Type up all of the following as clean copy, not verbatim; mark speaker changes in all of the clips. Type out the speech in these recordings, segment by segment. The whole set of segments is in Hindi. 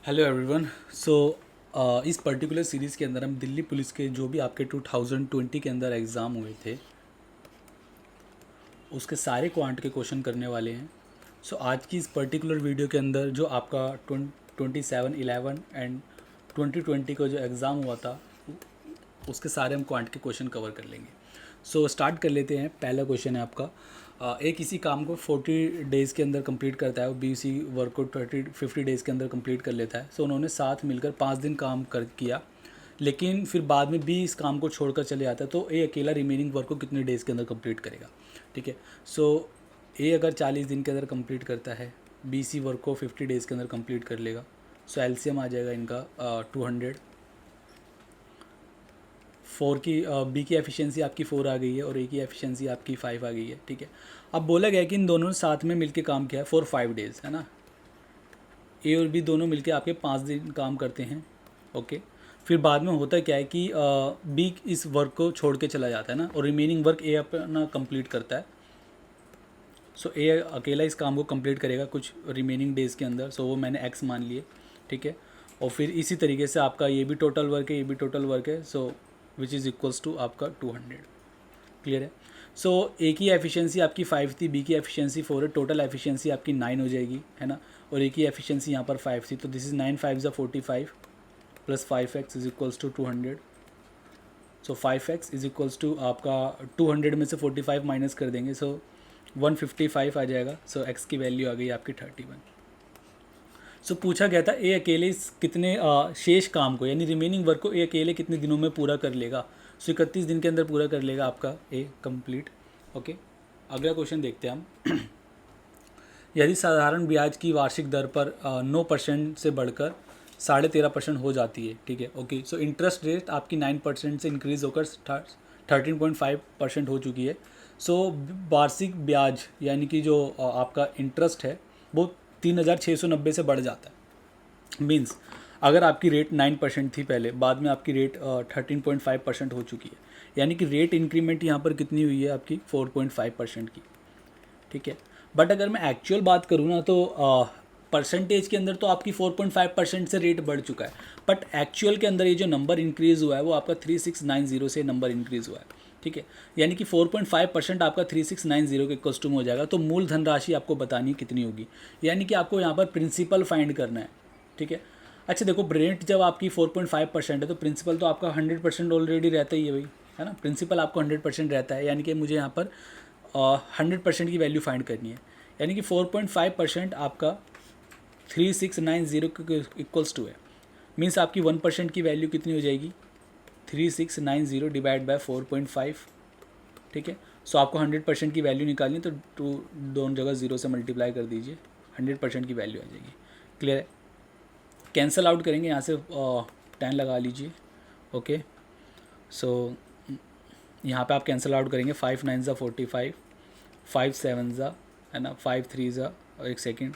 Speaker 1: Hello everyone. सो इस पर्टिकुलर सीरीज़ के अंदर हम दिल्ली पुलिस के जो भी आपके 2020 के अंदर एग्ज़ाम हुए थे उसके सारे क्वांट के क्वेश्चन करने वाले हैं। सो आज की इस पर्टिकुलर वीडियो के अंदर जो आपका 27, 11 एंड 2020 का जो एग्ज़ाम हुआ था उसके सारे हम क्वांट के क्वेश्चन कवर कर लेंगे। सो स्टार्ट कर लेते हैं। पहला क्वेश्चन है आपका, एक इसी काम को 40 डेज़ के अंदर कंप्लीट करता है, वो बी सी वर्क को 50 डेज़ के अंदर कंप्लीट कर लेता है। सो उन्होंने साथ मिलकर 5 दिन काम कर किया, लेकिन फिर बाद में बी इस काम को छोड़कर चले जाता है, तो ए अकेला रिमेनिंग वर्क को कितने डेज़ के अंदर कंप्लीट करेगा। ठीक है। सो ए अगर 40 दिन के अंदर कंप्लीट करता है, बी सी वर्क को 50 डेज़ के अंदर कंप्लीट कर लेगा। सो एलसीएम आ जाएगा इनका 200। 4 की बी की एफिशिएंसी आपकी 4 आ गई है और ए की एफिशिएंसी आपकी 5 आ गई है। ठीक है। अब बोला गया कि इन दोनों ने साथ में मिलके काम किया है फॉर 5 डेज़, है ना। ए और बी दोनों मिलके आपके 5 दिन काम करते हैं। ओके। फिर बाद में होता क्या है कि बी इस वर्क को छोड़ के चला जाता है ना, और रिमेनिंग वर्क ए अपना कंप्लीट करता है। सो ए अकेला इस काम को कंप्लीट करेगा कुछ रिमेनिंग डेज़ के अंदर। सो वो मैंने एक्स मान लिए। ठीक है। और फिर इसी तरीके से आपका ये भी टोटल वर्क है, ये भी टोटल वर्क है। सो विच इज़ इक्वल्स टू आपका 200। क्लियर है। सो ए की एफिशिएंसी आपकी 5 थी, बी की एफिशिएंसी 4 है, टोटल एफिशिएंसी आपकी 9 हो जाएगी, है ना। और ए की एफिशिएंसी यहाँ पर 5 थी, तो this is 9 5 45 plus 5x is equals to 200। So 5x is equals to आपका 200 में से 45 माइनस कर देंगे, सो 155 आ जाएगा। सो x की वैल्यू आ गई आपकी 31। सो पूछा गया था ए अकेले इस कितने शेष काम को यानी रिमेनिंग वर्क को ए अकेले कितने दिनों में पूरा कर लेगा। सो 31 दिन के अंदर पूरा कर लेगा आपका ए कंप्लीट। ओके। अगला क्वेश्चन देखते हैं हम। यदि साधारण ब्याज की वार्षिक दर पर 9% से बढ़कर 13.5% हो जाती है। ठीक है। ओके। सो इंटरेस्ट रेट आपकी 9% से इंक्रीज़ होकर 13.5% हो चुकी है। सो वार्षिक ब्याज यानी कि जो आपका इंटरेस्ट है वो 3,690 से बढ़ जाता है। मीन्स अगर आपकी रेट 9% थी पहले, बाद में आपकी रेट 13.5% हो चुकी है, यानी कि रेट इंक्रीमेंट यहाँ पर कितनी हुई है आपकी 4.5% की। ठीक है। बट अगर मैं एक्चुअल बात करूँ ना, तो परसेंटेज के अंदर तो आपकी 4.5% से रेट बढ़ चुका है, बट एक्चुअल के अंदर ये जो नंबर इंक्रीज़ हुआ है वो आपका 3690 से नंबर इंक्रीज़ हुआ है। ठीक है। यानी कि 4.5% आपका 3690 के कॉस्ट्यूम हो जाएगा। तो मूल धनराशि आपको बतानी कितनी होगी, यानी कि आपको यहाँ पर प्रिंसिपल फाइंड करना है। ठीक है। अच्छा देखो, रेट जब आपकी 4.5% है तो प्रिंसिपल तो आपका 100% ऑलरेडी रहता ही है भाई, है ना। प्रिंसिपल आपको 100% रहता है, यानी कि मुझे यहाँ पर 100% की वैल्यू फाइंड करनी है। यानी कि 4.5% आपका 3690 के इक्वल्स टू है। मीन्स आपकी 1% की वैल्यू कितनी हो जाएगी, 3690 डिवाइड बाय 4.5। ठीक है। सो आपको 100% की वैल्यू निकालनी है, तो दोनों जगह 0 से मल्टीप्लाई कर दीजिए, 100% की वैल्यू आ जाएगी। क्लियर है। कैंसल आउट करेंगे यहाँ से 10 लगा लीजिए। ओके। सो यहाँ पे आप कैंसल आउट करेंगे, 5 9 ज़ा 45, 5 7 ज़ा, है ना, 5 3 ज़ा, एक सेकेंड,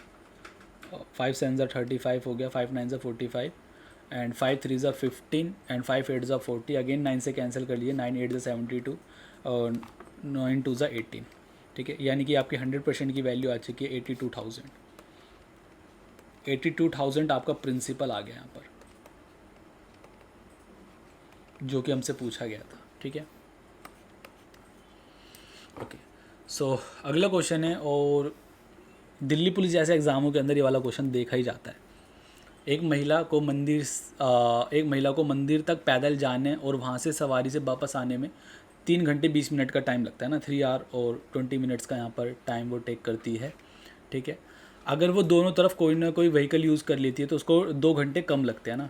Speaker 1: 5 7 ज़ा 35 हो गया, 5 9 ज़ा 45 एंड 5 3 ज़ा 15 एंड 5 8 ज़ा 40। अगेन 9 से कैंसिल कर लीजिए, 9 8 ज़ा 72 और 9 2 ज़ा 18। ठीक है। यानी कि आपकी 100% की वैल्यू आ चुकी है 82,000। 82,000 आपका प्रिंसिपल आ गया यहाँ पर, जो कि हमसे पूछा गया था। ठीक है। ओके। सो अगला क्वेश्चन है, और दिल्ली पुलिस जैसे एग्ज़ामों के अंदर ये वाला क्वेश्चन देखा ही जाता है। एक महिला को मंदिर तक पैदल जाने और वहाँ से सवारी से वापस आने में 3 घंटे 20 मिनट का टाइम लगता है ना, 3 आवर और 20 मिनट्स का यहाँ पर टाइम वो टेक करती है। ठीक है। अगर वो दोनों तरफ कोई ना कोई व्हीकल यूज़ कर लेती है तो उसको 2 घंटे कम लगते हैं ना।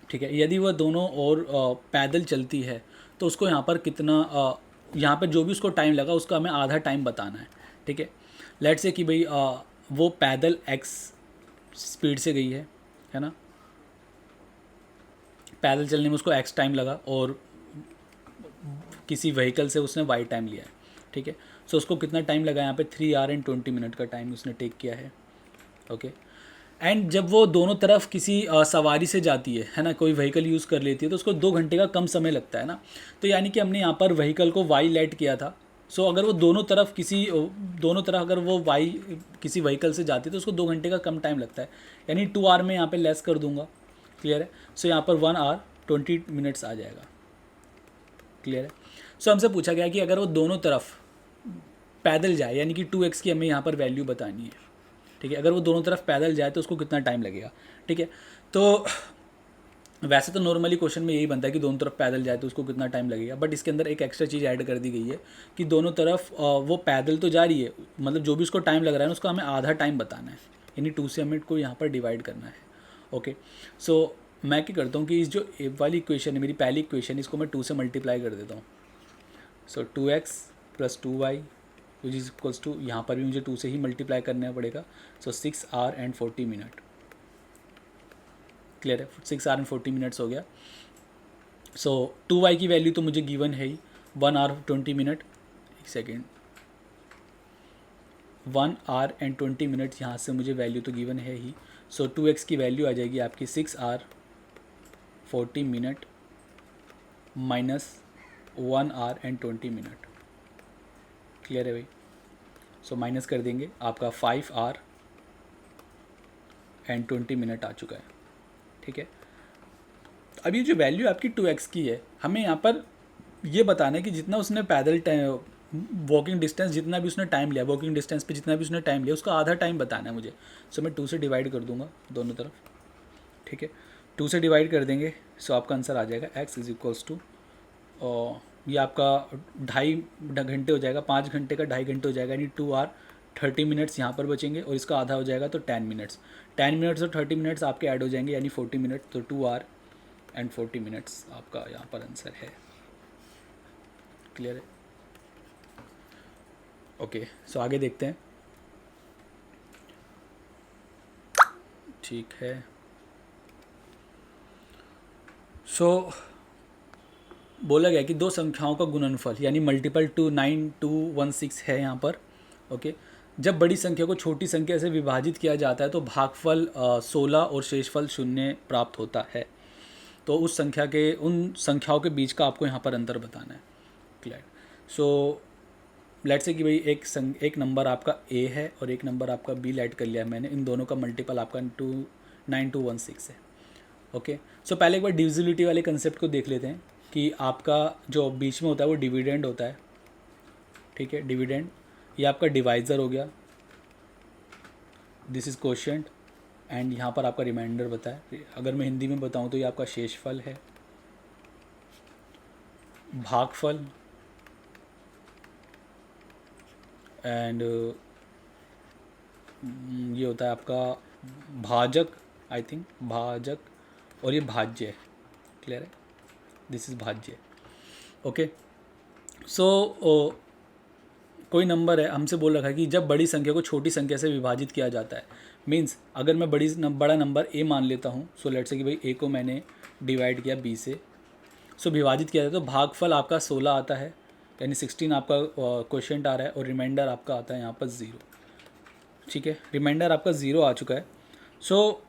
Speaker 1: ठीक है। यदि वह दोनों और पैदल चलती है तो उसको यहाँ पर कितना, यहाँ पर जो भी उसको टाइम लगा उसका हमें आधा टाइम बताना है। ठीक है। लेट्स से कि भाई वो पैदल एक्स स्पीड से गई है ना, पैदल चलने में उसको एक्स टाइम लगा, और किसी व्हीकल से उसने वाई टाइम लिया है। ठीक है। सो उसको कितना टाइम लगा यहाँ पे, 3 आवर एंड 20 मिनट का टाइम उसने टेक किया है। ओके। एंड जब वो दोनों तरफ किसी सवारी से जाती है ना, कोई व्हीकल यूज़ कर लेती है तो उसको 2 घंटे का कम समय लगता है ना। तो यानी कि हमने यहाँ पर व्हीकल को वाई लेट किया था, सो अगर वो दोनों तरफ अगर वो वाई किसी व्हीकल से जाती है तो उसको 2 घंटे का कम टाइम लगता है, यानी 2 आवर में यहाँ पे लेस कर दूंगा। क्लियर है। सो यहाँ पर 1 आवर 20 मिनट्स आ जाएगा। क्लियर है। सो हमसे पूछा गया कि अगर वो दोनों तरफ पैदल जाए, यानी कि 2x की हमें यहाँ पर वैल्यू बतानी है। ठीक है, अगर वो दोनों तरफ पैदल जाए तो उसको कितना टाइम लगेगा। ठीक है, तो वैसे तो नॉर्मली क्वेश्चन में यही बनता है कि दोनों तरफ पैदल जाए तो उसको कितना टाइम लगेगा, बट इसके अंदर एक एक्स्ट्रा चीज़ ऐड कर दी गई है कि दोनों तरफ वो पैदल तो जा रही है, मतलब जो भी उसको टाइम लग रहा है ना उसको हमें आधा टाइम बताना है, यानी 2 से हमें को यहाँ पर डिवाइड करना है। ओके, सो मैं क्या करता हूँ कि इस जो ए वाली इक्वेशन है, मेरी पहली इक्वेशन, इसको मैं 2 से मल्टीप्लाई कर देता हूँ। So 2x + 2y which is equals to, यहाँ पर भी मुझे 2 से ही मल्टीप्लाई करना पड़ेगा। सो 6 आवर एंड 40 मिनट। क्लियर है, 6 आवर एंड 40 मिनट्स हो गया। सो 2y की वैल्यू तो मुझे गिवन है ही, 1 आवर 20 मिनट, एक सेकेंड, 1 आवर एंड 20 मिनट यहाँ से मुझे वैल्यू तो गिवन है ही। सो 2x की वैल्यू आ जाएगी आपकी 6 hour 40 minute minus 1 hour and 20 minute. Clear है भाई। सो माइनस कर देंगे, आपका 5 आवर एंड 20 मिनट आ चुका है। ठीक है, अब ये जो वैल्यू आपकी 2x की है, हमें यहाँ पर ये बताना है कि जितना उसने पैदल वॉकिंग डिस्टेंस, जितना भी उसने टाइम लिया वॉकिंग डिस्टेंस पे, जितना भी उसने टाइम लिया उसका आधा टाइम बताना है मुझे। सो मैं 2 से डिवाइड कर दूंगा दोनों तरफ। ठीक है, 2 से डिवाइड कर देंगे, सो आपका आंसर आ जाएगा x इज इक्वल्स टू, ये आपका 2.5 घंटे हो जाएगा, 5 घंटे का 2.5 घंटे हो जाएगा, यानी 2 आवर 30 मिनट्स यहाँ पर बचेंगे, और इसका आधा हो जाएगा तो 10 मिनट्स। 10 मिनट्स और 30 मिनट्स आपके ऐड हो जाएंगे, यानी 40 मिनट, तो 2 आवर एंड 40 मिनट्स आपका यहाँ पर आंसर है। क्लियर है। ओके, सो आगे देखते हैं। ठीक है, सो बोला गया कि दो संख्याओं का गुणनफल यानी मल्टीपल 29216 है यहाँ पर। ओके, जब बड़ी संख्या को छोटी संख्या से विभाजित किया जाता है तो भागफल 16 और शेषफल 0 प्राप्त होता है। तो उस संख्या के, उन संख्याओं के बीच का आपको यहाँ पर अंतर बताना है। क्लियर। सो लेट्स से कि भाई एक नंबर आपका ए है और एक नंबर आपका बी लेट कर लिया है मैंने, इन दोनों का मल्टीपल आपका 29216 है। ओके, सो पहले एक बार डिविजिबिलिटी वाले कंसेप्ट को देख लेते हैं कि आपका जो बीच में होता है वो डिविडेंड होता है। ठीक है, डिविडेंड, ये आपका डिवाइज़र हो गया, दिस इज़ क्वोशिएंट, एंड यहाँ पर आपका रिमाइंडर बताए। अगर मैं हिंदी में बताऊँ तो ये आपका शेषफल है, भागफल, एंड ये होता है आपका भाजक, आई थिंक भाजक, और ये भाज्य है। क्लियर है, दिस इज़ भाज्य। ओके, सो कोई नंबर है, हमसे बोल रखा है कि जब बड़ी संख्या को छोटी संख्या से विभाजित किया जाता है, मीन्स अगर मैं बड़ा नंबर ए मान लेता हूँ, सो लेट्स से कि भाई ए को मैंने डिवाइड किया बी से, सो विभाजित किया जाता है तो भागफल आपका 16 आता है, यानी 16 आपका क्वोशिएंट आ रहा है, और रिमाइंडर आपका आता है यहाँ पर 0। ठीक है, रिमाइंडर आपका 0 आ चुका है। सो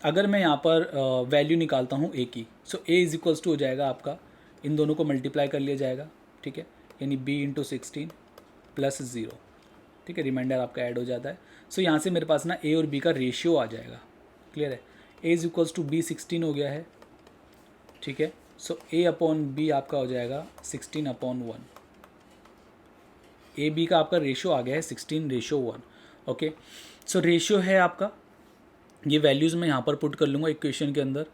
Speaker 1: अगर मैं यहाँ पर वैल्यू निकालता हूँ ए की, सो ए इज इक्वल्स टू हो जाएगा आपका, इन दोनों को मल्टीप्लाई कर लिया जाएगा। ठीक है, यानी b इंटू 16 प्लस 0। ठीक है, रिमाइंडर आपका ऐड हो जाता है। सो यहाँ से मेरे पास ना ए और बी का रेशियो आ जाएगा। क्लियर है, a is equals to B 16 हो गया है। ठीक है, सो a अपॉन बी आपका हो जाएगा 16/1। ए बी का आपका रेशियो आ गया है 16:1। ओके, सो रेशियो है आपका, ये वैल्यूज़ मैं यहाँ पर पुट कर लूँगा इक्वेशन के अंदर।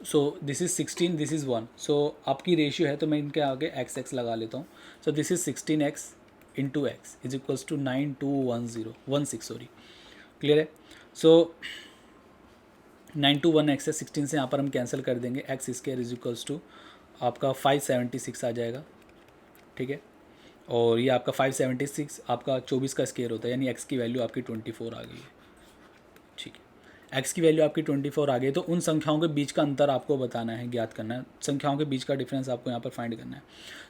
Speaker 1: सो दिस इज़ 16, दिस इज़ 1। सो आपकी रेशियो है तो मैं इनके आगे x लगा लेता हूँ। So this is 16x into x is equals to 9216 sorry. Clear है, सो 921x है, 16 से यहाँ पर हम कैंसिल कर देंगे, x square is equals to आपका 576 आ जाएगा। ठीक है, और ये आपका 576 आपका 24 का स्क्वायर होता है, यानी x की वैल्यू आपकी 24 आ गई है। ठीक है, x की वैल्यू आपकी 24 आ गई, तो उन संख्याओं के बीच का अंतर आपको बताना है, ज्ञात करना है, संख्याओं के बीच का डिफरेंस आपको यहाँ पर फाइंड करना है।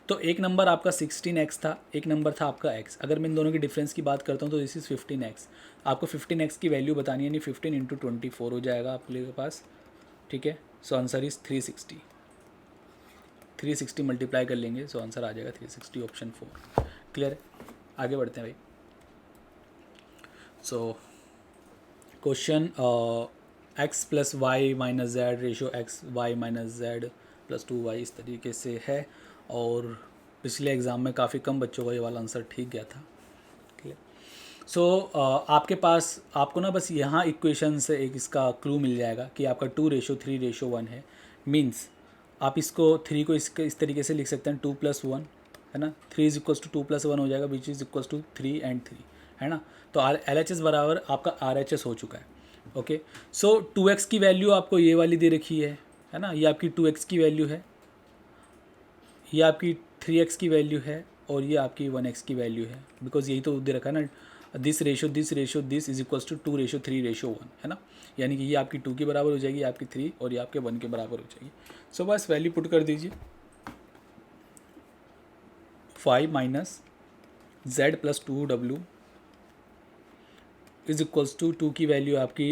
Speaker 1: तो एक नंबर आपका 16x था, एक नंबर था आपका x। अगर मैं इन दोनों की डिफरेंस की बात करता हूँ तो दिस इज़ 15x। आपको 15x की वैल्यू बतानी है, यानी 15 इंटू 24 हो जाएगा आपके पास। ठीक है, सो आंसर इज़ 360। 360 मल्टीप्लाई कर लेंगे, सो आंसर आ जाएगा 360 ऑप्शन 4। क्लियर है? आगे बढ़ते हैं भाई। So question x plus y minus z ratio x y minus z plus 2y इस तरीके से है, और पिछले एग्ज़ाम में काफ़ी कम बच्चों का ये वाला आंसर ठीक गया था। क्लियर? सो आपके पास आपको ना बस यहाँ इक्वेशन से एक इसका क्लू मिल जाएगा कि आपका 2:3:1 है। मीन्स आप इसको 3 को इस तरीके से लिख सकते हैं 2+1, है ना। 3 इज इक्वल्स टू 2+1 हो जाएगा, which is equals to 3 and 3, है ना। तो LHS बराबर आपका RHS हो चुका है। ओके, सो 2x की वैल्यू आपको ये वाली दे रखी है ना। ये आपकी 2x की वैल्यू है, ये आपकी 3x की वैल्यू है, और ये आपकी 1x की वैल्यू है, बिकॉज यही तो दे रखा है ना, दिस इज इक्वल्स टू 2:3:1, है ना। यानी कि ये आपकी 2 के बराबर हो जाएगी, आपकी 3, और ये आपके 1 के बराबर हो जाएगी। सो बस वैल्यू पुट कर दीजिए, 5 minus z plus 2w is equals to 2 की वैल्यू आपकी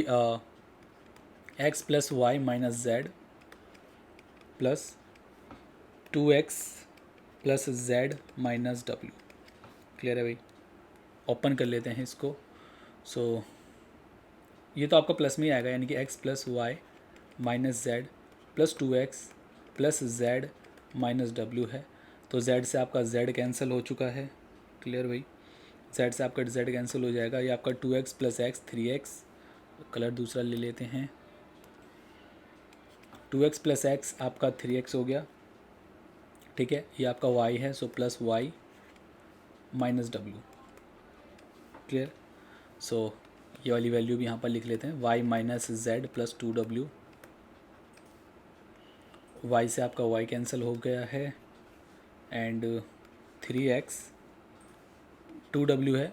Speaker 1: x plus y minus z plus 2x plus z minus डब्ल्यू। क्लियर है भाई? ओपन कर लेते हैं इसको। सो ये तो आपका प्लस में ही आएगा, यानी कि x plus y minus z plus 2x plus z minus डब्ल्यू है। तो z से आपका z कैंसिल हो चुका है। क्लियर भाई? z से आपका z कैंसिल हो जाएगा। ये आपका 2x plus x 3x, colour दूसरा ले लेते हैं। 2x प्लस x आपका 3x हो गया, ठीक है। ये आपका y है, सो प्लस y माइनस डब्ल्यू। क्लियर? सो ये वाली वैल्यू भी यहाँ पर लिख लेते हैं, y minus z plus 2w। y से आपका y कैंसिल हो गया है, एंड 3x 2w है,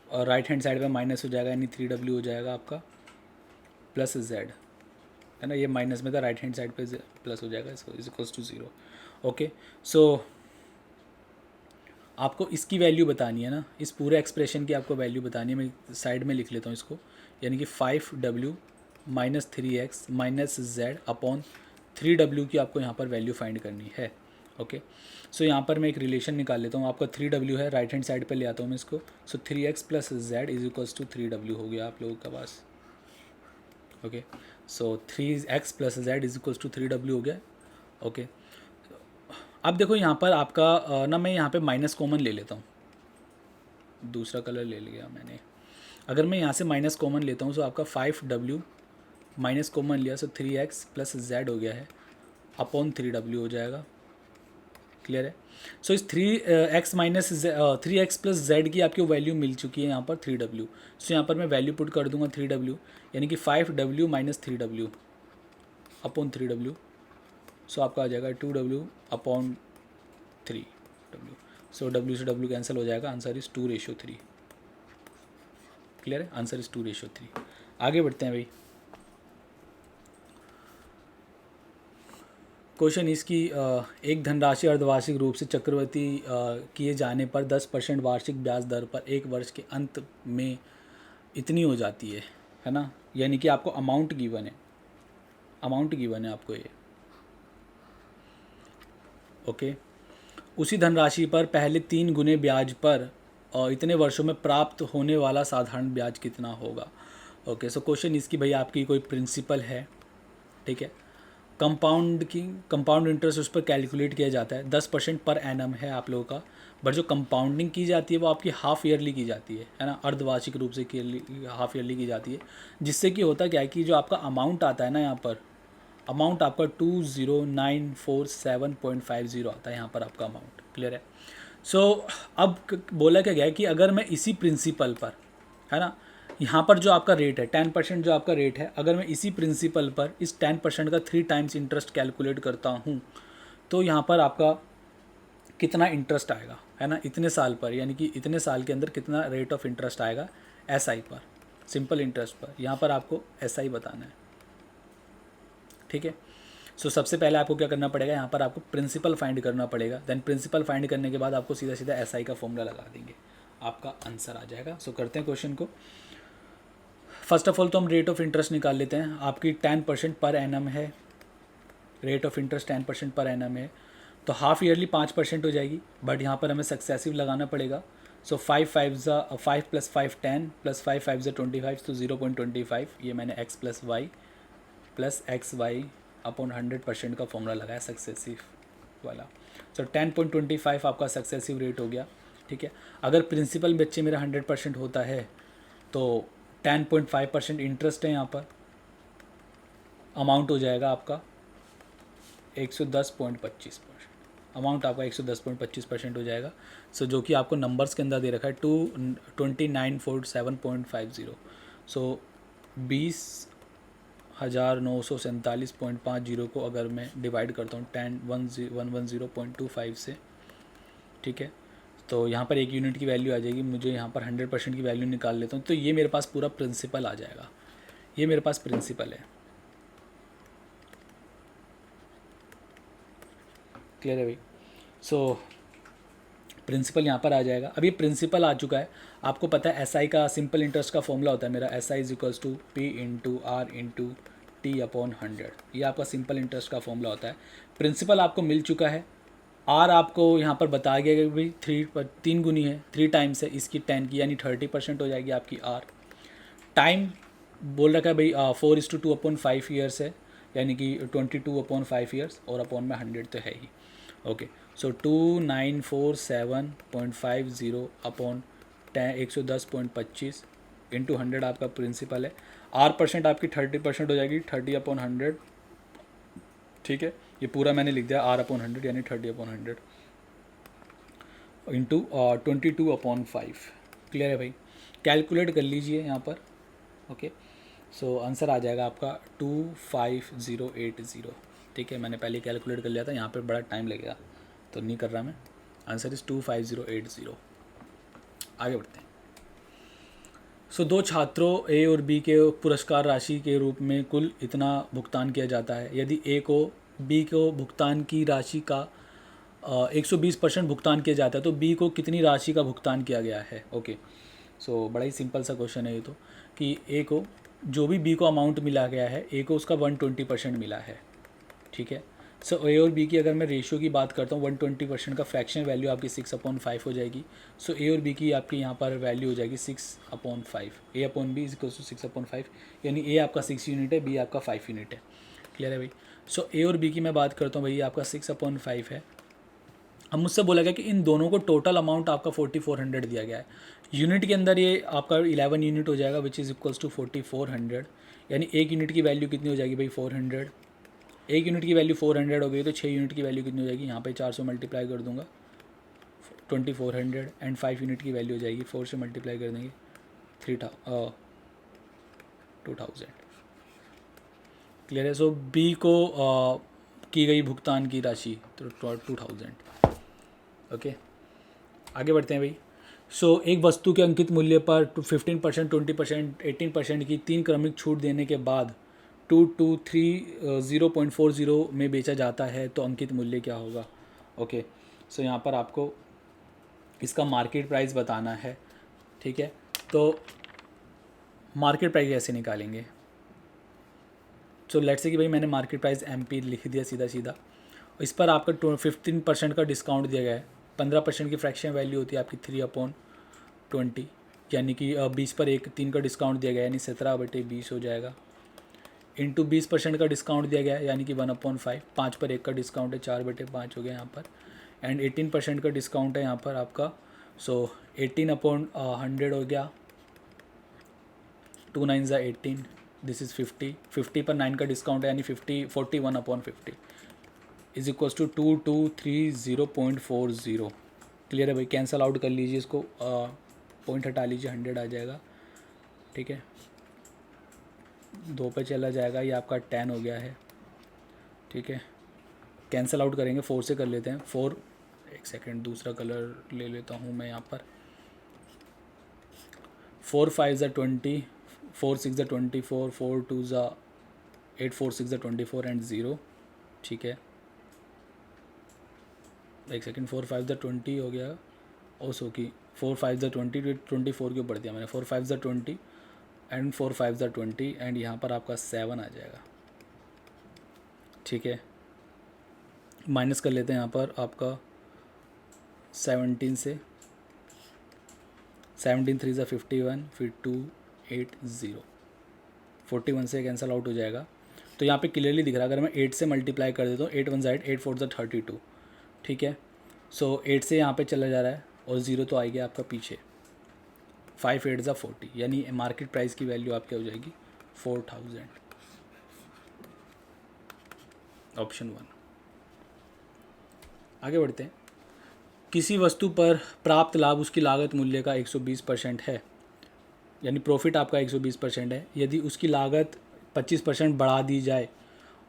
Speaker 1: और राइट हैंड साइड पे माइनस हो जाएगा, यानी 3w हो जाएगा आपका, प्लस z, है ना। ये माइनस में था, राइट हैंड साइड पे प्लस हो जाएगा, इसको इज इक्वल्स टू 0। ओके, सो आपको इसकी वैल्यू बतानी है ना, इस पूरे एक्सप्रेशन की आपको वैल्यू बतानी है। मैं साइड में लिख लेता हूँ इसको, यानी कि 5w minus 3x minus Z upon 3w की आपको यहाँ पर वैल्यू फाइंड करनी है। ओके, सो यहाँ पर मैं एक रिलेशन निकाल लेता हूँ। आपका 3w है, राइट हैंड साइड पे ले आता हूँ मैं इसको। So 3x plus z is equals to 3w हो गया आप लोगों के पास। Okay, so 3x plus z is equals to 3w हो गया। ओके, अब देखो यहाँ पर आपका ना, मैं यहाँ पे माइनस कॉमन ले लेता हूँ, दूसरा कलर ले लिया मैंने। अगर मैं यहाँ से माइनस कॉमन लेता हूँ, तो आपका 5w माइनस कॉमन लिया, सो 3x प्लस जेड हो गया है, अपॉन 3w हो जाएगा। क्लियर है? सो इस 3x minus 3x plus Z की आपकी वैल्यू मिल चुकी है यहाँ पर 3w। सो यहाँ पर मैं वैल्यू पुट कर दूंगा 3w, यानी कि 5w minus 3w upon 3w। सो आपका आ जाएगा 2w अपॉन 3w। सो w से w कैंसिल हो जाएगा, आंसर इज़ 2:3। क्लियर है? Answer is 2:3। आगे बढ़ते हैं भाई। क्वेश्चन इसकी एक धनराशि अर्धवार्षिक रूप से चक्रवृद्धि किए जाने पर 10% वार्षिक ब्याज दर पर एक वर्ष के अंत में इतनी हो जाती है ना। यानी कि आपको अमाउंट गिवन है आपको ये। ओके, उसी धनराशि पर पहले 3 गुने ब्याज पर और इतने वर्षों में प्राप्त होने वाला साधारण ब्याज कितना होगा। ओके, सो क्वेश्चन इसकी भाई आपकी कोई प्रिंसिपल है, ठीक है। कंपाउंड इंटरेस्ट उस पर कैलकुलेट किया जाता है, 10% पर एनम है आप लोगों का। बट जो कंपाउंडिंग की जाती है वो आपकी हाफ ईयरली की जाती है ना, अर्धवार्षिक रूप से हाफ ईयरली की जाती है। जिससे कि होता क्या है कि जो आपका अमाउंट आता है ना, यहाँ पर अमाउंट आपका 20947.50 आता है यहाँ पर आपका अमाउंट। क्लियर है? सो अब बोला क्या गया है कि अगर मैं इसी प्रिंसिपल पर, है ना, यहाँ पर जो आपका रेट है 10% जो आपका रेट है, अगर मैं इसी प्रिंसिपल पर इस 10% का 3 टाइम्स इंटरेस्ट कैलकुलेट करता हूँ, तो यहाँ पर आपका कितना इंटरेस्ट आएगा, है ना, इतने साल पर, यानी कि इतने साल के अंदर कितना रेट ऑफ इंटरेस्ट आएगा SI पर, सिंपल इंटरेस्ट पर। यहाँ पर आपको SI बताना है, ठीक है। सो सबसे पहले आपको क्या करना पड़ेगा, यहाँ पर आपको प्रिंसिपल फाइंड करना पड़ेगा। देन प्रिंसिपल फाइंड करने के बाद आपको सीधा सीधा SI का फॉर्मूला लगा देंगे, आपका आंसर आ जाएगा। सो करते हैं क्वेश्चन को। फर्स्ट ऑफ ऑल तो हम रेट ऑफ इंटरेस्ट निकाल लेते हैं। आपकी 10% पर एनम है, rate of interest 10% per annum है। तो हाफ ईयरली 5% हो जाएगी, बट यहाँ पर हमें सक्सेसिव लगाना पड़ेगा। सो 5 प्लस 5 10 प्लस 5 25, तो 0.25, ये मैंने x plus y plus x y upon 100% का फॉर्मूला लगाया सक्सेसिव वाला। सो 10.25 आपका सक्सेसिव रेट हो गया, ठीक है। अगर प्रिंसिपल बच्चे मेरा 100% होता है तो 10.5% इंटरेस्ट है, यहाँ पर अमाउंट हो जाएगा आपका 110.25%, अमाउंट आपका 110.25% हो जाएगा। सो जो कि आपको नंबर्स के अंदर दे रखा है 2947.50। सो 20,947.50 को अगर मैं डिवाइड करता हूँ 110.25 से, ठीक है, तो यहाँ पर एक यूनिट की वैल्यू आ जाएगी। मुझे यहाँ पर 100% की वैल्यू निकाल लेता हूँ, तो ये मेरे पास पूरा प्रिंसिपल आ जाएगा। ये मेरे पास प्रिंसिपल है, क्लियर है भाई। सो प्रिंसिपल यहाँ पर आ जाएगा। अब ये प्रिंसिपल आ चुका है, आपको पता है एसआई का सिंपल इंटरेस्ट का फॉर्मूला होता है मेरा, SI is equals to P into R into T upon 100। ये आपका सिंपल इंटरेस्ट का फॉर्मूला होता है। प्रिंसिपल आपको मिल चुका है, आर आपको यहाँ पर बताया गया कि भाई 3 गुनी है, 3 टाइम्स है इसकी 10 की, यानी 30% हो जाएगी आपकी आर। टाइम बोल रखा है भाई 4:2/5 ईयर्स है, यानी कि 22/5 ईयर्स, और अपॉन में 100 तो है ही। ओके, सो 2947.50 अपॉन 110.25 इंटू 100 आपका प्रिंसिपल है। आर परसेंट आपकी 30% हो जाएगी, 30/100, ठीक है। ये पूरा मैंने लिख दिया R/100 यानी 30/100 इंटू 22/5। क्लियर है भाई, कैलकुलेट कर लीजिए यहाँ पर। ओके, सो आंसर आ जाएगा आपका 25080, ठीक है। मैंने पहले कैलकुलेट कर लिया था, यहाँ पर बड़ा टाइम लगेगा तो नहीं कर रहा मैं। Answer is 25080। आगे बढ़ते हैं। सो 2 छात्रों ए और बी के पुरस्कार राशि के रूप में कुल इतना भुगतान किया जाता है। यदि ए को बी को भुगतान की राशि का 120% भुगतान किया जाता है, तो बी को कितनी राशि का भुगतान किया गया है। ओके, सो बड़ा ही सिंपल सा क्वेश्चन है ये तो, कि ए को जो भी बी को अमाउंट मिला गया है, ए को उसका 120% मिला है, ठीक है। सो ए और बी की अगर मैं रेशियो की बात करता हूँ, 120% का फ्रैक्शन वैल्यू आपकी 6/5 हो जाएगी। सो ए और बी की आपकी यहाँ पर वैल्यू हो जाएगी 6/5। A upon b is equal to 6/5, यानी ए आपका 6 यूनिट है, बी आपका 5 यूनिट है। क्लियर है भाई। सो ए और बी की मैं बात करता हूँ, भाई आपका 6/5 है। अब मुझसे बोला गया कि इन दोनों को टोटल अमाउंट आपका 4400 दिया गया है। यूनिट के अंदर ये आपका 11 यूनिट हो जाएगा, विच इज़ इक्वल्स टू 4400, यानी एक यूनिट की वैल्यू कितनी हो जाएगी भाई 400। एक यूनिट की वैल्यू 400 हो गई, तो 6 यूनिट की वैल्यू कितनी हो जाएगी, यहाँ पे 400 मल्टीप्लाई कर दूंगा 2400, एंड 5 यूनिट की वैल्यू हो जाएगी 4 से मल्टीप्लाई कर देंगे 2000। क्लियर है। सो बी को की गई भुगतान की राशि तो 2000। ओके, आगे बढ़ते हैं भाई। सो एक वस्तु के अंकित मूल्य पर 15%, 20%, 18% की 3 क्रमिक छूट देने के बाद 0.40 में बेचा जाता है, तो अंकित मूल्य क्या होगा। ओके, सो यहाँ पर आपको इसका मार्केट प्राइस बताना है, ठीक है। तो मार्केट प्राइस कैसे निकालेंगे। सो लेट्स से कि भाई मैंने मार्केट प्राइस MP लिख दिया सीधा सीधा, इस पर आपका 15% का डिस्काउंट दिया गया है। 15% की फ्रैक्शन वैल्यू होती है आपकी 3/20, यानी कि 20 पर 3 का डिस्काउंट दिया गया, यानी 17/20 हो जाएगा। इंटू 20% का डिस्काउंट दिया गया है, यानी कि 1/5। 5 पर 1 का डिस्काउंट है, 4/5 हो गया यहाँ पर। एंड 18% का डिस्काउंट है यहाँ पर आपका, सो 18/100 हो गया। 2 9 ज़ा 18, दिस इज़ 50। 50 पर 9 का डिस्काउंट है, यानी 41/50 इज इक्वल्स टू 2230.40। क्लियर है भाई, कैंसल आउट कर लीजिए इसको, पॉइंट हटा लीजिए, 100 आ जाएगा, ठीक है। 2 पे चला जाएगा, ये आपका 10 हो गया है, ठीक है। कैंसल आउट करेंगे, 4 से कर लेते हैं। 4, एक सेकेंड दूसरा कलर ले लेता हूँ मैं यहाँ पर। 4 5 ज़ा 20, 4 6 ज़ा 24, 4 2 ज़ा 8, 4 6 ज़ा 24 एंड 0, ठीक है। एक सेकेंड, 4 5 ज़ा 20 हो गया, और सो की 4 5 ज़ा 20, 24 के ऊपर दिया मैंने। 4 5 ज़ा 20 एंड 4 5 ज़ा 20, एंड यहाँ पर आपका 7 आ जाएगा, ठीक है। माइनस कर लेते हैं यहाँ पर आपका 17 से, 17 3 51, फिर 280, 41 से कैंसिल आउट हो जाएगा। तो यहाँ पे क्लियरली दिख रहा है, अगर मैं 8 से मल्टीप्लाई कर देता हूँ, 8 1 8, 8 4 32, ठीक है। सो 8 से यहाँ पे चला जा रहा है और 0 तो आ गया आपका पीछे, 5 8 40, यानी मार्केट प्राइस की वैल्यू आपकी हो जाएगी 4000, ऑप्शन 1। आगे बढ़ते हैं। किसी वस्तु पर प्राप्त लाभ उसकी लागत मूल्य का 120% है, यानी प्रॉफिट आपका 120% है। यदि उसकी लागत 25% बढ़ा दी जाए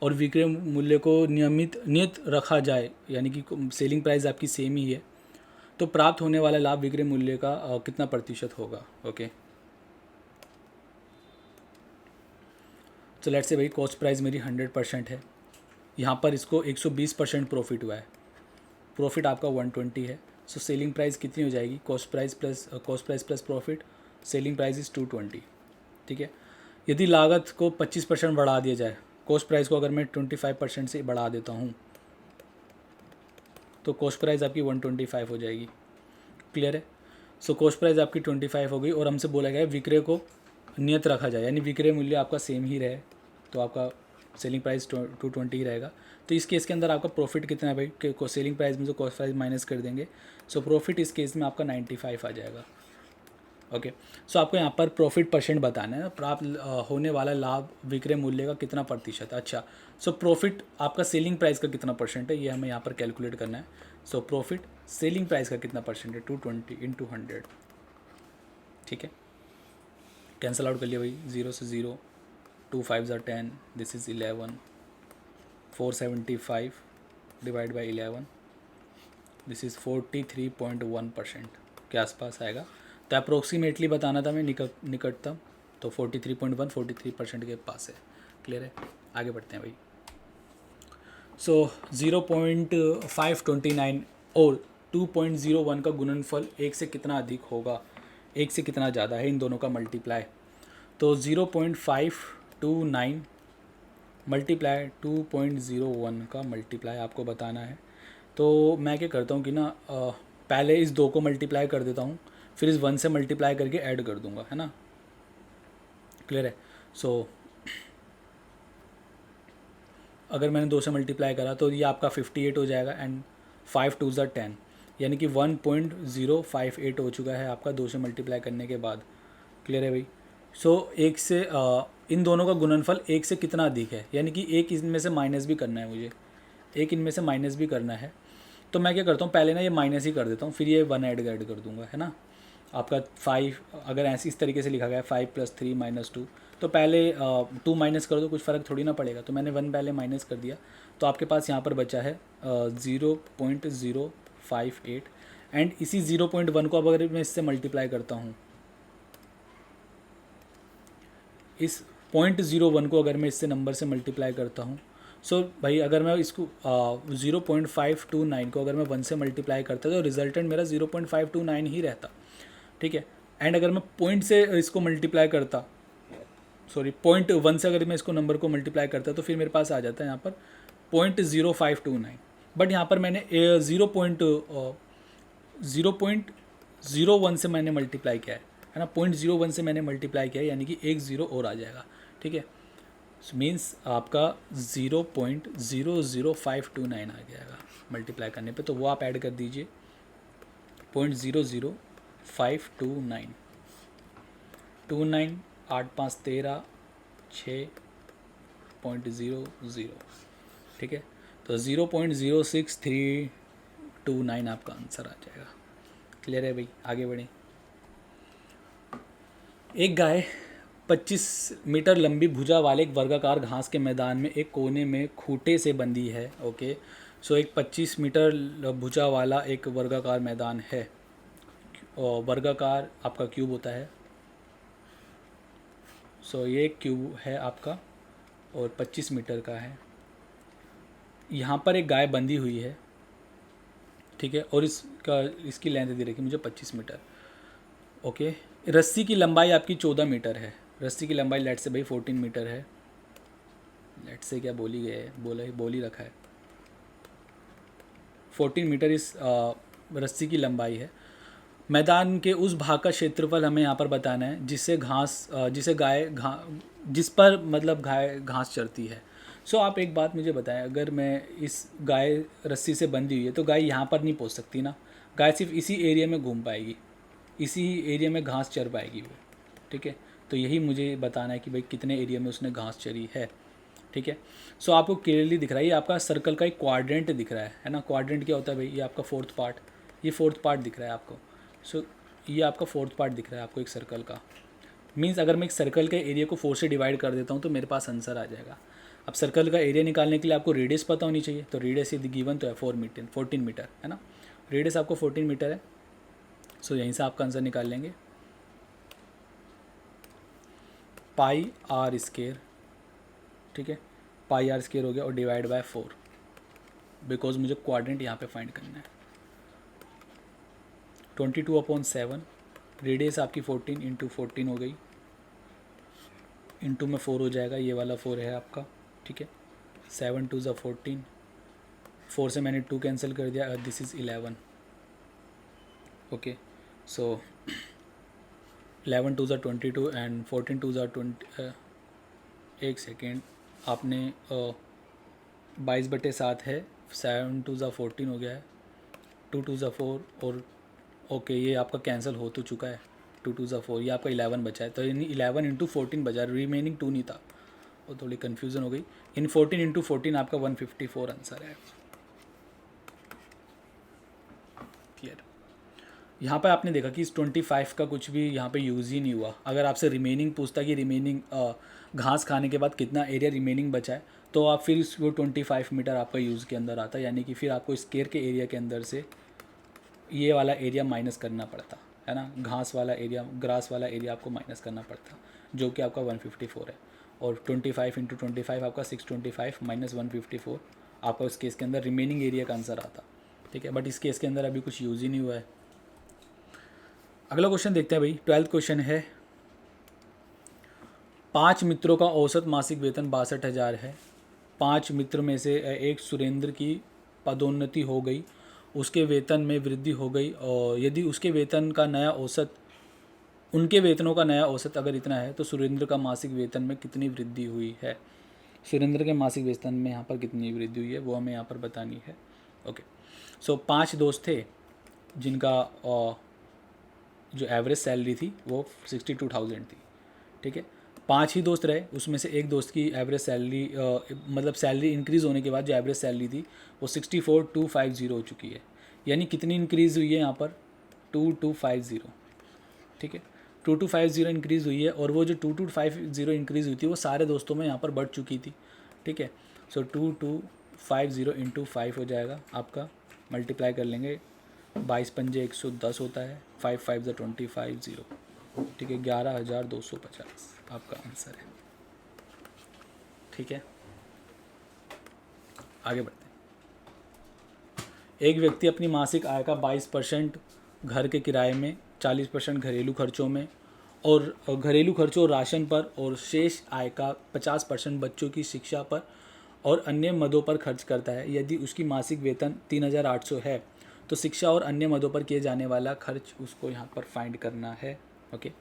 Speaker 1: और विक्रय मूल्य को नियत रखा जाए, यानी कि सेलिंग प्राइस आपकी सेम ही है, तो प्राप्त होने वाला लाभ विक्रय मूल्य का कितना प्रतिशत होगा। ओके, तो लेट्स से भाई कॉस्ट प्राइस मेरी 100% है, यहाँ पर इसको 120% प्रॉफिट हुआ है, प्रॉफिट आपका 120 है। सो सेलिंग प्राइस कितनी हो जाएगी, cost price plus profit, selling price is 220, ठीक है। यदि लागत को 25% बढ़ा दिया जाए, कॉस्ट प्राइस को अगर मैं 25% से बढ़ा देता हूँ, तो कॉस्ट प्राइस आपकी 125 हो जाएगी। क्लियर है। सो कॉस्ट प्राइस आपकी 25 हो गई और हमसे बोला गया है विक्रय को नियत रखा जाए, यानी विक्रय मूल्य आपका सेम ही रहे, तो आपका सेलिंग प्राइस 220 ही रहेगा। तो इस केस के अंदर आपका प्रॉफिट कितना है भाई, कि सेलिंग प्राइस में जो कॉस्ट प्राइस माइनस कर देंगे, सो प्रॉफिट इस केस में आपका 95 आ जाएगा। ओके, सो आपको यहाँ पर प्रॉफिट परसेंट बताना है, प्राप्त होने वाला लाभ विक्रय मूल्य का कितना प्रतिशत। अच्छा, सो प्रॉफिट आपका सेलिंग प्राइस का कितना परसेंट है, ये हमें यहाँ पर कैलकुलेट करना है। सो प्रॉफिट सेलिंग प्राइस का कितना परसेंट है, 220 × 100, ठीक है। कैंसिल आउट कर लिया भाई, 0 से 0, 2 5 10, this is 11, 475 divide by 11, this is 43.1% के आसपास आएगा। तो अप्रोक्सीमेटली बताना था मैं, निकटतम, तो 43.1, 43% के पास है। क्लियर है। आगे बढ़ते हैं भाई। सो 0.529 और 2.01 का गुणनफल 1 से कितना अधिक होगा, 1 से कितना ज़्यादा है, इन दोनों का मल्टीप्लाई। तो 0.529 मल्टीप्लाई 2.01 का मल्टीप्लाई आपको बताना है। तो मैं क्या करता हूँ कि ना, पहले इस 2 को मल्टीप्लाई कर देता हूँ, फिर इस 1 से मल्टीप्लाई करके ऐड कर दूंगा, है ना। क्लियर है। सो अगर मैंने 2 से मल्टीप्लाई करा तो ये आपका 58 हो जाएगा, एंड 5 2 10, यानी कि 1.058 हो चुका है आपका 2 से मल्टीप्लाई करने के बाद। क्लियर है भाई। सो 1 से इन दोनों का गुणनफल 1 से कितना अधिक है, यानी कि एक इनमें से माइनस भी करना है मुझे, एक इनमें से माइनस भी करना है। तो मैं क्या करता हूँ, पहले ना ये माइनस ही कर देता हूँ, फिर ये 1 ऐड कर दूंगा, है ना। आपका 5, अगर ऐसे इस तरीके से लिखा गया है 5 + 3 - 2, तो पहले 2 माइनस कर दो, कुछ फ़र्क थोड़ी ना पड़ेगा। तो मैंने 1 पहले माइनस कर दिया, तो आपके पास यहाँ पर बचा है 0.058, एंड इसी 0.1 को अब अगर मैं इससे मल्टीप्लाई करता हूँ, इस 0.01 को अगर मैं इससे नंबर से मल्टीप्लाई करता हूँ, सो भाई अगर मैं इसको 0.529 को अगर मैं 1 से मल्टीप्लाई करता तो रिजल्टेंट मेरा 0.529 ही रहता, ठीक है। एंड अगर मैं पॉइंट से इसको मल्टीप्लाई करता, सॉरी 0.1 से अगर मैं इसको नंबर को मल्टीप्लाई करता, तो फिर मेरे पास आ जाता है यहाँ पर 0.0529। बट यहाँ पर मैंने 0.01 से मैंने मल्टीप्लाई किया है ना, 0.01 से मैंने मल्टीप्लाई किया है, यानी कि एक 0 और आ जाएगा, ठीक है। मीन्स आपका 0.00529 आ जाएगा मल्टीप्लाई करने पे, तो वो आप ऐड कर दीजिए 0.00529, 29 8 5 13 6.00, ठीक है। तो 0.06329 आपका आंसर आ जाएगा। क्लियर है भाई। आगे बढ़ें। एक गाय 25 मीटर लंबी भुजा वाले एक वर्गाकार घास के मैदान में एक कोने में खूंटे से बंधी है। ओके, सो एक 25 मीटर भुजा वाला एक वर्गाकार मैदान है, और वर्गाकार आपका क्यूब होता है। सो ये क्यूब है आपका और 25 मीटर का है। यहाँ पर एक गाय बंधी हुई है, ठीक है, और इसकी लेंथ दे रखी मुझे 25 मीटर। ओके, रस्सी की लंबाई आपकी 14 मीटर है। रस्सी की लंबाई लेट से भाई 14 मीटर है। लेट से क्या बोल ही गए, बोल ही रखा है। 14 मीटर इस रस्सी की लंबाई है। मैदान के उस भाग का क्षेत्रफल हमें यहाँ पर बताना है जिससे जिस पर मतलब गाय घास चरती है। सो आप एक बात मुझे बताएं, अगर मैं इस गाय रस्सी से बंधी हुई है तो गाय यहाँ पर नहीं पहुँच सकती ना, गाय सिर्फ इसी एरिया में घूम पाएगी, इसी एरिया में घास चर पाएगी वो। ठीक है, तो यही मुझे बताना है कि भाई कितने एरिया में उसने घास चरी है। ठीक है, सो आपको क्लियरली दिख रहा है, ये आपका सर्कल का एक क्वाड्रेंट दिख रहा है ना। क्वाड्रेंट क्या होता है भाई, ये आपका फोर्थ पार्ट, ये फोर्थ पार्ट दिख रहा है आपको। सो ये आपका फोर्थ पार्ट दिख रहा है आपको एक सर्कल का। मीन्स अगर मैं एक सर्कल के एरिया को 4 से डिवाइड कर देता हूँ तो मेरे पास आंसर आ जाएगा। अब सर्कल का एरिया निकालने के लिए आपको रेडियस पता होनी चाहिए, तो रेडियस यदि गिवन तो है 14 मीटर है ना। रेडियस आपको 14 मीटर है। सो यहीं से आपका आंसर निकाल लेंगे, पाई आर स्केयर। ठीक है, पाई आर स्केयर हो गया और डिवाइड बाय 4, बिकॉज मुझे क्वाड्रेंट यहाँ पे फाइंड करना है। 22/7, रेडियस आपकी 14 इंटू 14 हो गई, इंटू में 4 हो जाएगा, ये वाला 4 है आपका। ठीक है, 7 2 ज़ा 14, 4 से मैंने 2 कैंसिल कर दिया, दिस इज़ 11। ओके, सो 11 2 ज़ा 22 एंड 14 2 ज़ा 20। एक सेकेंड, आपने 22/7 है, 7 2 ज़ा 14 हो गया है, 2 2 ज़ा 4 और ओके ये आपका कैंसिल हो तो चुका है, 2 2 ज़ा 4, ये आपका 11 बचा है। तो यानी 11 इंटू 14 बचा, रिमेनिंग 2 नहीं था, वो थोड़ी कन्फ्यूज़न हो गई। इन 14 इंटू 14 आपका 154 आंसर है। क्लियर। यहाँ पर आपने देखा कि इस 25 का कुछ भी यहाँ पे यूज़ ही नहीं हुआ। अगर आपसे रिमेनिंग पूछता कि रिमेनिंग घास खाने के बाद कितना एरिया रिमेनिंग बचा है, तो आप फिर वो 25 मीटर आपका यूज़ के अंदर आता, यानी कि फिर आपको स्केयर के एरिया के अंदर से ये वाला एरिया माइनस करना पड़ता है ना, घास वाला एरिया, ग्रास वाला एरिया आपको माइनस करना पड़ता, जो कि आपका 154 है। और 25 इंटू 25 आपका 625 माइनस 154 आपका उस केस के अंदर रिमेनिंग एरिया का आंसर आता। ठीक है, बट इस केस के अंदर अभी कुछ यूज़ ही नहीं हुआ है। अगला क्वेश्चन देखते हैं भाई, 12th क्वेश्चन है। 5 मित्रों का औसत मासिक वेतन 62,000 है। 5 मित्र में से एक सुरेंद्र की पदोन्नति हो गई, उसके वेतन में वृद्धि हो गई, और यदि उसके वेतन का नया औसत, उनके वेतनों का नया औसत अगर इतना है तो सुरेंद्र का मासिक वेतन में कितनी वृद्धि हुई है। सुरेंद्र के मासिक वेतन में यहाँ पर कितनी वृद्धि हुई है वो हमें यहाँ पर बतानी है। ओके, सो 5 दोस्त थे जिनका जो एवरेज सैलरी थी वो 62,000 थी। ठीक है, 5 ही दोस्त रहे, उसमें से एक दोस्त की एवरेज सैलरी मतलब सैलरी इंक्रीज़ होने के बाद जो एवरेज सैलरी थी वो 64,250 हो चुकी है। यानी कितनी इंक्रीज़ हुई है यहाँ पर, 2250। ठीक है, 2250 इंक्रीज़ हुई है, और वो जो 2250 इंक्रीज़ हुई थी वो सारे दोस्तों में यहाँ पर बढ़ चुकी थी। ठीक है, सो 2250 इंटू 5 हो जाएगा आपका, मल्टीप्लाई कर लेंगे, 22 पंजे 110 होता है, 5 5 ज़ा 25 ठीक है, 11,250 आपका आंसर है। ठीक है, आगे बढ़ते हैं। एक व्यक्ति अपनी मासिक आय का 22% घर के किराए में, 40% घरेलू खर्चों में और घरेलू खर्चों और राशन पर, और शेष आय का 50% बच्चों की शिक्षा पर और अन्य मदों पर खर्च करता है। यदि उसकी मासिक वेतन 3,800 है तो शिक्षा और अन्य मदों पर किए जाने वाला खर्च उसको यहाँ पर फाइंड करना है। ओके,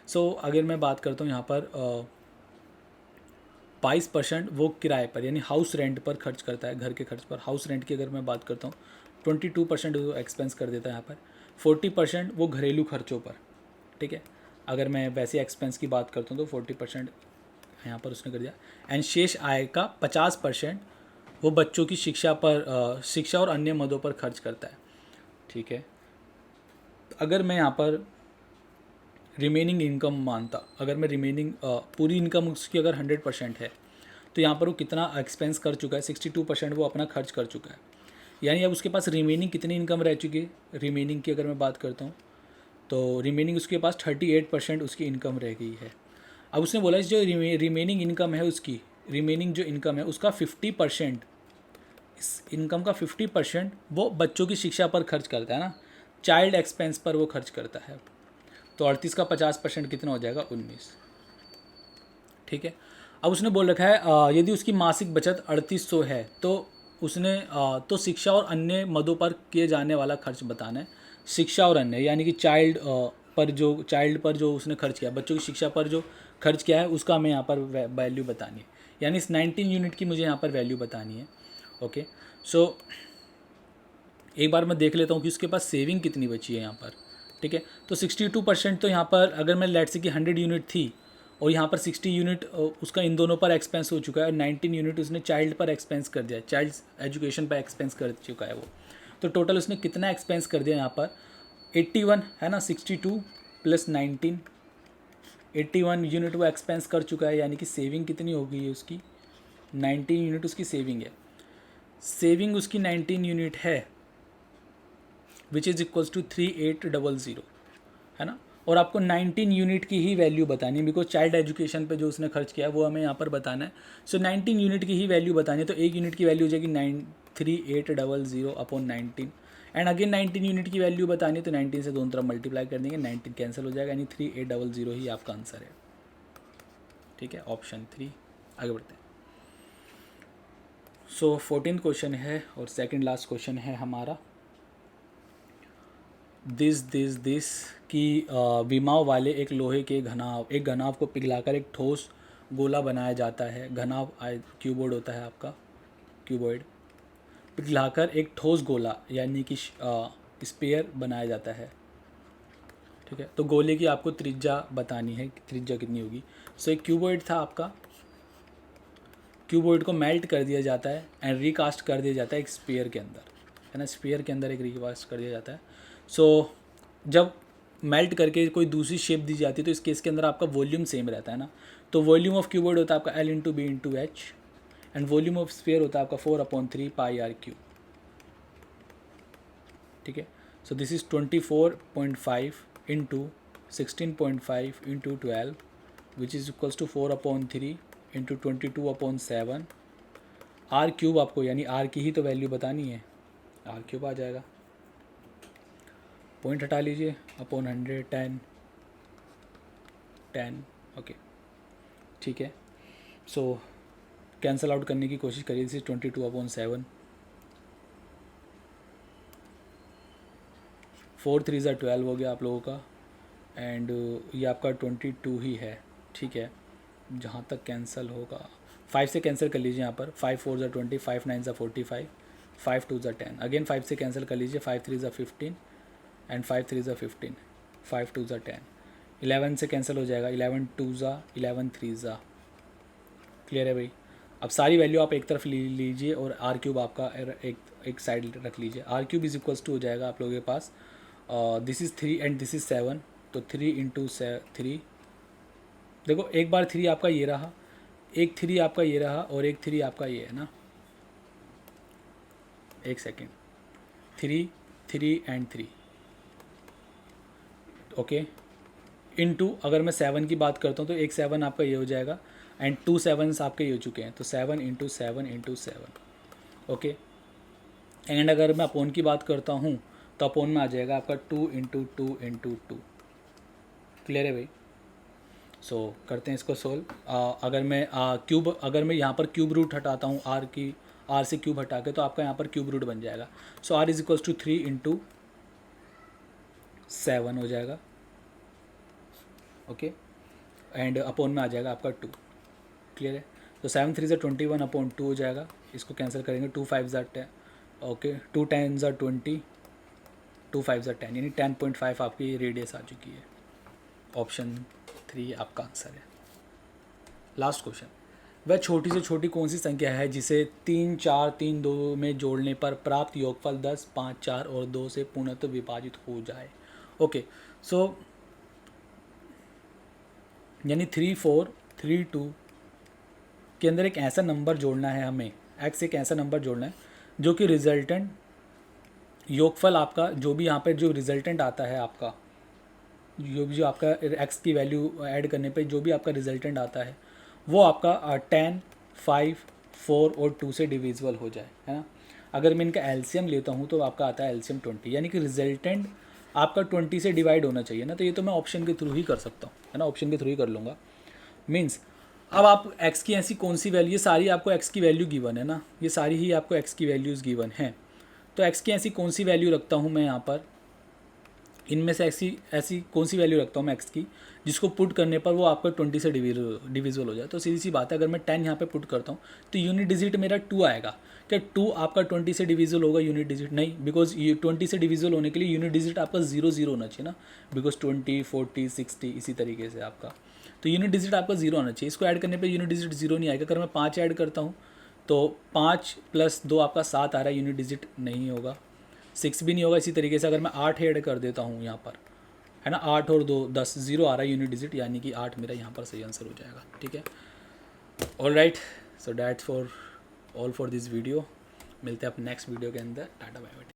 Speaker 1: सो अगर मैं बात करता हूँ यहाँ पर 22% वो किराए पर यानी हाउस रेंट पर खर्च करता है, घर के खर्च पर। हाउस रेंट की अगर मैं बात करता हूँ 22% वो एक्सपेंस कर देता है यहाँ पर, 40% वो घरेलू खर्चों पर। ठीक है, अगर मैं वैसे एक्सपेंस की बात करता हूँ तो 40% यहाँ पर उसने कर दिया, एंड शेष आय का 50% वो बच्चों की शिक्षा पर, शिक्षा और अन्य मदों पर खर्च करता है। ठीक है, अगर मैं यहाँ पर रिमेनिंग इनकम मानता, अगर मैं रिमेनिंग पूरी इनकम उसकी अगर 100% है तो यहाँ पर वो कितना एक्सपेंस कर चुका है, 62% वो अपना खर्च कर चुका है। यानी अब उसके पास रिमेनिंग कितनी इनकम रह चुकी है, रिमेनिंग की अगर मैं बात करता हूँ तो रिमेनिंग उसके पास 38% उसकी इनकम रह गई है। अब उसने बोला जो रिमेनिंग इनकम है उसकी, रिमेनिंग जो इनकम है उसका 50%, इस इनकम का 50% वो बच्चों की शिक्षा पर खर्च करता है ना, चाइल्ड एक्सपेंस पर वो खर्च करता है। तो 38 का 50% कितना हो जाएगा, 19। ठीक है, अब उसने बोल रखा है यदि उसकी मासिक बचत 3800 है तो उसने तो शिक्षा और अन्य मदों पर किए जाने वाला खर्च बताना है। शिक्षा और अन्य यानी कि चाइल्ड पर जो उसने खर्च किया, बच्चों की शिक्षा पर जो खर्च किया है उसका हमें यहाँ पर वैल्यू बतानी है, यानी इस 19 यूनिट की मुझे यहाँ पर वैल्यू बतानी है। ओके, सो एक बार मैं देख लेता हूँ कि उसके पास सेविंग कितनी बची है यहाँ पर। ठीक है, तो 62% तो यहाँ पर अगर मैं लेट्स से कि 100 यूनिट थी और यहाँ पर 60 यूनिट उसका इन दोनों पर एक्सपेंस हो चुका है और 19 यूनिट उसने चाइल्ड पर एक्सपेंस कर दिया, चाइल्ड एजुकेशन पर एक्सपेंस कर चुका है वो। तो टोटल उसने कितना एक्सपेंस कर दिया यहाँ पर 81 है ना, 62 प्लस 19, 81 यूनिट वो एक्सपेंस कर चुका है, यानी कि सेविंग कितनी हो गई है उसकी 19 यूनिट उसकी सेविंग है। सेविंग उसकी 19 यूनिट है विच इज़ इक्वल्स टू 3800 है ना। और आपको 19 यूनिट की ही वैल्यू बतानी है बिकॉज चाइल्ड एजुकेशन पे जो उसने खर्च किया है वो हमें यहाँ पर बताना है। सो 19 यूनिट की ही वैल्यू बतानी है, तो एक यूनिट की वैल्यू हो जाएगी 3800 अपॉन 19 एंड अगेन 19 यूनिट की वैल्यू बतानी है, तो 19 से दोनों तरफ मल्टीप्लाई कर देंगे, 19 कैंसिल हो जाएगा, यानी 3800 ही आपका आंसर है। ठीक है, ऑप्शन 3। आगे बढ़ते हैं। सो 14 क्वेश्चन है और सेकंड लास्ट क्वेश्चन है हमारा दिस कि विमाव वाले एक लोहे के घनाव को पिघलाकर एक ठोस गोला बनाया जाता है। घनाव क्यूबॉइड होता है आपका, क्यूबॉइड पिघलाकर एक ठोस गोला यानी कि स्पेयर बनाया जाता है। ठीक है, तो गोले की आपको त्रिज्या बतानी है, त्रिज्या कितनी होगी। सो एक क्यूबॉइड था आपका, क्यूबॉइड को मेल्ट कर दिया जाता है एंड रिकास्ट कर दिया जाता है एक स्पेयर के अंदर, है ना, स्पेयर के अंदर एक रिकास्ट कर दिया जाता है। सो जब मेल्ट करके कोई दूसरी शेप दी जाती है तो इस केस के अंदर आपका वॉल्यूम सेम रहता है ना, तो वॉल्यूम ऑफ क्यूबॉइड होता है आपका L into B into H and volume of sphere होता है आपका 4/3 पाई आर क्यू। ठीक है, so this is 24.5 into 16.5 into 12 which is equals to 4/3 into 22/7 r cube. आपको यानी आर की ही तो वैल्यू बतानी है, आर क्यूब आ जाएगा, पॉइंट हटा लीजिए, अपॉन 100 10। ओके, ठीक है, सो कैंसल आउट करने की कोशिश करिए। दिस इज 22/7, 4 3 12 हो गया आप लोगों का एंड ये आपका 22 ही है। ठीक है, जहाँ तक कैंसल होगा 5 से कैंसिल कर लीजिए यहाँ पर, 5 4 20, 5 9 45, 5 2 10, अगेन 5 से कैंसिल कर लीजिए, 5 3 15 एंड 5 3 15, 5 2 10, 11 से कैंसिल हो जाएगा, 11 2 11 3 क्लियर है भाई। अब सारी वैल्यू आप एक तरफ लीजिए और आर क्यूब आपका एक साइड रख लीजिए। R cube is equals to हो जाएगा आप लोगों के पास, this is 3 and this is 7, तो 3 इंटू 3, देखो एक बार 3 आपका ये रहा, एक 3 आपका ये रहा और एक 3 आपका ये है ना, एक सेकेंड, 3 3 एंड 3। ओके, इनटू अगर मैं 7 की बात करता हूँ तो एक 7 आपका ये हो जाएगा एंड 2 7s आपके ये हो चुके हैं, तो 7 इंटू 7 इंटू 7। ओके, एंड अगर मैं अपोन की बात करता हूँ तो अपोन में आ जाएगा आपका 2 इंटू 2 इंटू 2। क्लियर है भाई। सो करते हैं इसको सोल्व। अगर मैं यहाँ पर क्यूब रूट हटाता हूँ आर से क्यूब हटा के, तो आपका यहाँ पर क्यूब रूट बन जाएगा। So r is equals to 3 into 7 हो जाएगा। ओके, एंड अपोन में आ जाएगा आपका 2। क्लियर है, तो 7 3 21 अपॉन 2 हो जाएगा, इसको कैंसिल करेंगे, 2 5 10, ओके 2 10 20, 2 5 10, यानी 10.5 आपकी रेडियस आ चुकी है। ऑप्शन 3 आपका आंसर है। लास्ट क्वेश्चन, वह छोटी से छोटी कौन सी संख्या है जिसे 3 4 3 2 में जोड़ने पर प्राप्त योगफल 10 5 4 और 2 से पूर्णतः विभाजित हो जाए। ओके, सो यानी 3 4 3 2 के अंदर एक ऐसा नंबर जोड़ना है हमें, एक्स एक ऐसा नंबर जोड़ना है जो कि रिजल्टेंट योगफल आपका जो भी यहाँ पे जो रिजल्टेंट आता है आपका, जो आपका एक्स की वैल्यू ऐड करने पे जो भी आपका रिजल्टेंट आता है वो आपका 10 5 4 और 2 से डिविजिबल हो जाए, है ना। अगर मैं इनका एलसीएम लेता हूँ तो आपका आता है एलसीएम 20, यानी कि रिजल्टेंट आपका 20 से डिवाइड होना चाहिए ना, तो ये तो मैं ऑप्शन के थ्रू ही कर सकता हूँ, है ना, ऑप्शन के थ्रू ही कर लूँगा। मीन्स अब आप x की ऐसी कौन सी वैल्यू, ये सारी आपको x की वैल्यू गिवन है ना, ये सारी ही आपको x की वैल्यूज़ गिवन है। तो x की ऐसी कौन सी वैल्यू रखता हूँ मैं यहाँ पर, इनमें से ऐसी ऐसी कौन सी वैल्यू रखता हूँ मैं x की जिसको पुट करने पर वो आपका 20 से डिविजिबल हो जाए। तो सीधी सी बात है, अगर मैं 10 यहाँ पे पुट करता हूँ तो यूनिट डिजिट मेरा 2 आएगा। क्या 2 आपका 20 से डिविजिबल होगा यूनिट डिजिट? नहीं, बिकॉज ये 20 से डिविजिबल होने के लिए यूनिट डिजिट आपका 0 होना चाहिए ना, बिकॉज 20 40 60 इसी तरीके से आपका, तो यूनिट डिजिट आपका 0 आना चाहिए। इसको ऐड करने पे यूनिट डिजिट 0 नहीं आएगा। अगर मैं 5 ऐड करता हूँ तो 5 + 2 आपका 7 आ रहा है, यूनिट डिजिट नहीं होगा, 6 भी नहीं होगा। इसी तरीके से अगर मैं 8 ऐड कर देता हूँ यहाँ पर, है ना, 8 और 2 10, 0 आ रहा है यूनिट डिजिट, यानी कि 8 मेरा यहाँ पर सही आंसर हो जाएगा। ठीक है, all right, so that's for all for this video. मिलते हैं आप नेक्स्ट वीडियो के अंदर। Tata bye bye.